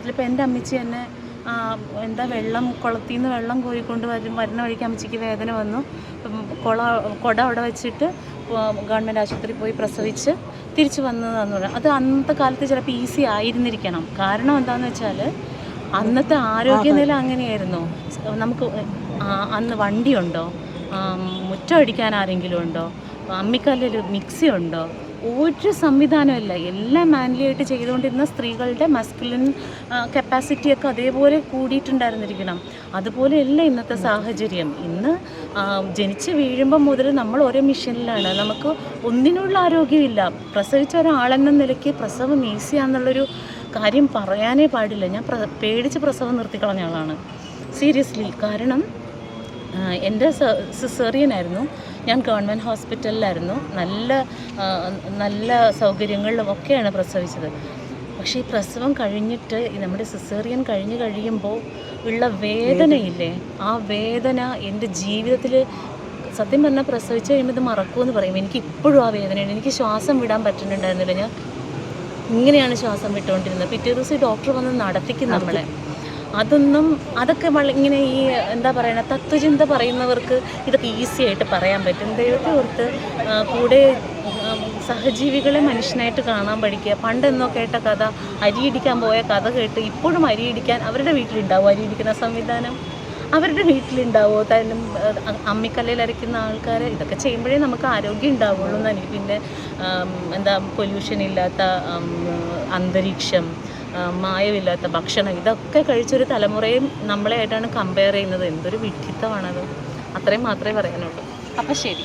ഇതിലിപ്പോൾ എൻ്റെ അമ്മച്ചി തന്നെ എന്താ കുളത്തിൽ നിന്ന് വെള്ളം കോരിക്കൊണ്ട് വരുന്ന വഴിക്ക് അമ്മച്ചിക്ക് വേദന വന്നു. കുട അവിടെ വെച്ചിട്ട് ഗവൺമെൻറ് ആശുപത്രിയിൽ പോയി പ്രസവിച്ച് തിരിച്ച് വന്നതാന്ന് പറയാം. അത് അന്നത്തെ കാലത്ത് ചിലപ്പോൾ ഈസി ആയിരുന്നിരിക്കണം. കാരണം എന്താണെന്ന് വെച്ചാൽ അന്നത്തെ ആരോഗ്യനില അങ്ങനെയായിരുന്നു. നമുക്ക് അന്ന് വണ്ടിയുണ്ടോ, മുറ്റം അടിക്കാൻ ആരെങ്കിലും ഉണ്ടോ, അമ്മിക്കല്ലിൽ മിക്സി ഉണ്ടോ, ഒരു സംവിധാനമില്ല. എല്ലാം മാനുവലായിട്ട് ചെയ്തുകൊണ്ടിരുന്ന സ്ത്രീകളുടെ മസ്കുലിൻ കപ്പാസിറ്റിയൊക്കെ അതേപോലെ കൂടിയിട്ടുണ്ടായിരുന്നിരിക്കണം. അതുപോലെയല്ല ഇന്നത്തെ സാഹചര്യം. ഇന്ന് ജനിച്ച് വീഴുമ്പം മുതൽ നമ്മൾ ഓരോ മിഷനിലാണ്. നമുക്ക് ഒന്നിനുള്ള ആരോഗ്യമില്ല. പ്രസവിച്ച ഒരാളെന്ന നിലയ്ക്ക് പ്രസവം ഈസിയാണെന്നുള്ളൊരു കാര്യം പറയാനേ പാടില്ല. ഞാൻ പേടിച്ച് പ്രസവം നിർത്തിക്കളഞ്ഞ ആളാണ്, സീരിയസ്ലി. കാരണം എൻ്റെ സിസേറിയനായിരുന്നു. ഞാൻ ഗവൺമെൻറ് ഹോസ്പിറ്റലിലായിരുന്നു. നല്ല സൗകര്യങ്ങളിലും ഒക്കെയാണ് പ്രസവിച്ചത്. പക്ഷേ ഈ പ്രസവം കഴിഞ്ഞിട്ട് നമ്മുടെ സിസേറിയൻ കഴിയുമ്പോൾ ഉള്ള വേദനയില്ലേ, ആ വേദന എൻ്റെ ജീവിതത്തിൽ സത്യം പറഞ്ഞാൽ പ്രസവിച്ച് കഴിയുമ്പോൾ ഇത് മറക്കുമെന്ന് പറയും. എനിക്ക് ഇപ്പോഴും ആ വേദനയുണ്ട്. എനിക്ക് ശ്വാസം വിടാൻ പറ്റുന്നുണ്ടായിരുന്നില്ല. ഞാൻ ഇങ്ങനെയാണ് ശ്വാസം വിട്ടുകൊണ്ടിരുന്നത്. പിറ്റേ ദിവസം ഡോക്ടർ വന്ന് നടത്തിക്കും നമ്മളെ. അതൊക്കെ ഇങ്ങനെ ഈ എന്താ പറയുക, തത്വചിന്ത പറയുന്നവർക്ക് ഇതൊക്കെ ഈസി ആയിട്ട് പറയാൻ പറ്റും. ദൈവത്തെ ഓർത്ത് കൂടെ സഹജീവികളെ മനുഷ്യനായിട്ട് കാണാൻ പഠിക്കുക. പണ്ടെന്നോ കേട്ട കഥ, അരിയിടിക്കാൻ പോയ കഥ കേട്ട് ഇപ്പോഴും അരിയിടിക്കാൻ അവരുടെ വീട്ടിലുണ്ടാവും. അരിയിടിക്കുന്ന സംവിധാനം അവരുടെ വീട്ടിലുണ്ടാവുമോ? തന്നെ അമ്മിക്കല്ലിൽ അരയ്ക്കുന്ന ആൾക്കാർ ഇതൊക്കെ ചെയ്യുമ്പോഴേ നമുക്ക് ആരോഗ്യം ഉണ്ടാവുള്ളൂ എന്ന്. പിന്നെ പൊല്യൂഷൻ ഇല്ലാത്ത അന്തരീക്ഷം, മായമില്ലാത്ത ഭക്ഷണം, ഇതൊക്കെ കഴിച്ചൊരു തലമുറയും നമ്മളെ ആയിട്ടാണ് കമ്പയർ ചെയ്യുന്നത്. എന്തൊരു വിഡ്ഢിത്തമാണത്. അത്രയും മാത്രമേ പറയാനുള്ളൂ. അപ്പം ശരി.